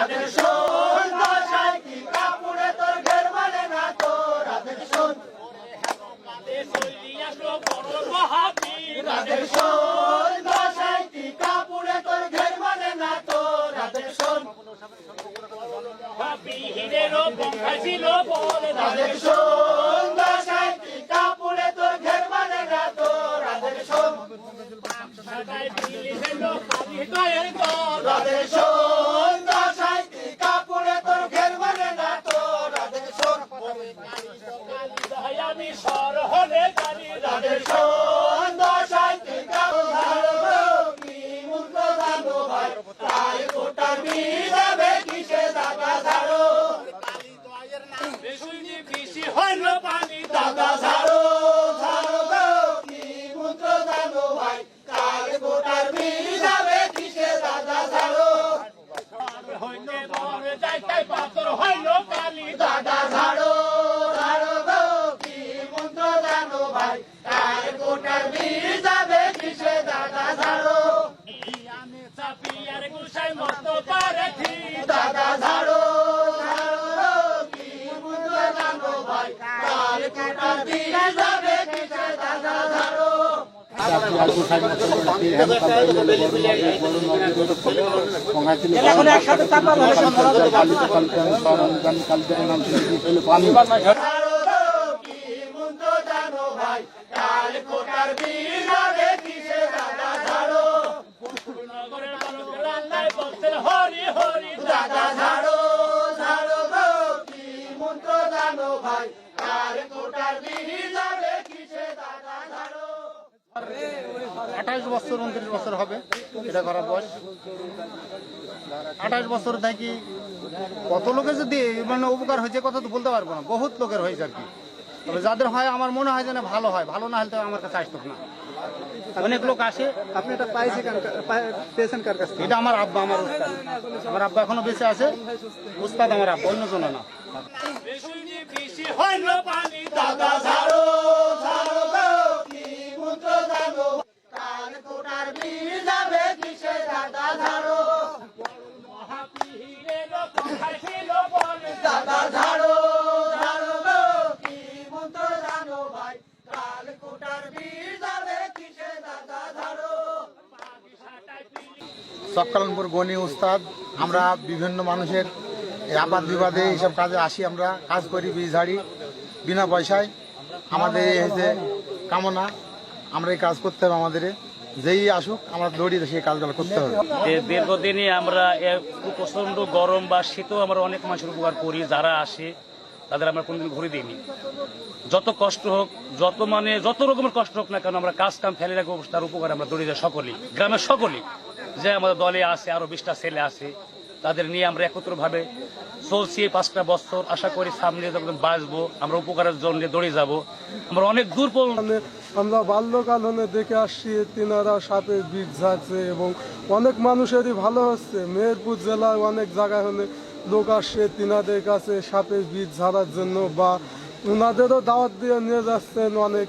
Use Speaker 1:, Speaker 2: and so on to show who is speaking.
Speaker 1: রাধের শোন দশায় কি কাপড়ে তোর ঘের মানে না তো রাধের শোন রাধের শোন দশায় কি কাপড়ে তোর ঘের মানে না তো রাধের শোন রাধের শোন দশায় কি কাপড়ে তোর ঘের মানে না তো রাধের শোন রাধের শোন দশায় কি কাপড়ে তোর ঘের মানে না তো রাধের শোন রাধের শোন দশায় কি কি মূর্খ জানো ভাই তাই গোটা যাবে কিসে দাদা ঝাড়ো দাদা ঝাড়ো ঝাড়ো কি মূর্খ জানো ভাই তাই গোটার যাবে কিসে দাদা ঝাড়ো দাদা ঝাড়ো ঝাড়ো কি মন্ত্র জানো ভাই তাই গোটার যাবে কিসে দাদা ঝাড়ো দাদা ঝাড়ো ঝাড়ো কি মন্ত্র জানো ভাই তাই গোটার যাবে কিসে দাদা ঝাড়ো দাদা ঝাড়ো ঝাড়ো কি মন্ত্র জানো ভাই কার কোটার যাবে কিসে দাদা ঝাড়ো
Speaker 2: 28 বছর 29 বছর হবে এটা করার বয়স। 28 বছর থাকি কত লোকের যদি মানে উপকার হয়েছে কথা তো বলতে পারবো না, বহুত লোকের হয়েছে আর কি। তবে যাদের হয় আমার মনে হয় যেন ভালো হয়, ভালো না হলে তো আমার কাছে আসতো না। অনেক লোক আসে।
Speaker 3: আপনি এটা পেয়েছেন কার কাছ থেকে?
Speaker 2: এটা আমার আব্বা, আমার উস্তাদ। আমার আব্বা এখনো বেঁচে আছে, উস্তাদ আমার আব্বা, অন্য জন না।
Speaker 1: দাদা ঝাড়ো ঝাড়ো কি মন্ত্র জানো কার কোটার যাবে কিসে দাদা ঝাড়ো দাদা ঝাড়ো ঝাড়ো কি মন্ত্র জানো ভাই কার কোটার যাবে কিসে দাদা ঝাড়ো
Speaker 2: সবকালনপুর গনি উস্তাদ। আমরা বিভিন্ন মানুষের আবাদ বিবাদে এইসব কাজে আসি, আমরা কাজ করি, বীজ ঝাড়ি বিনা পয়সায়। আমাদের এই যে কামনা, আমরা এই কাজ করতে হবে, আমাদের যেই আসুক আমরা দৌড়ি সেই কাজগুলো করতে হবে।
Speaker 4: দীর্ঘদিনই আমরা প্রচন্ড গরম বা শীতেও আমরা অনেক মানুষের উপকার করি। যারা আসে তাদের আমরা কোনোদিন ঘুরে দিইনি। যত কষ্ট হোক, যত রকমের কষ্ট হোক না কেন, আমরা কাজ কাম ফেলে রাখবো, তার উপকার আমরা দৌড়ে যাই সকলেই, গ্রামের সকলেই। যে আমাদের দলে আছে আরো 20টা ছেলে আছে, তাদের নিয়ে আমরা একত্রভাবে চলছি এই 5টা বছর। আশা করি সামনে যখন বাঁচবো আমরা উপকারের জন্য দৌড়ে যাব। আমরা অনেক দূর পর্যন্ত
Speaker 3: আমরা বাল্যকাল হলে দেখে আসছি তিনারা সাপের বীজ ঝাড়ছে এবং অনেক মানুষেরই ভালো হচ্ছে। মেহেরপুর জেলার অনেক জায়গায় হলে লোক আসছে তিনাদের কাছে সাপের বীজ ঝাড়ার জন্য, বা ওনাদেরও দাওয়াত দিয়ে নিয়ে যাচ্ছেন অনেক।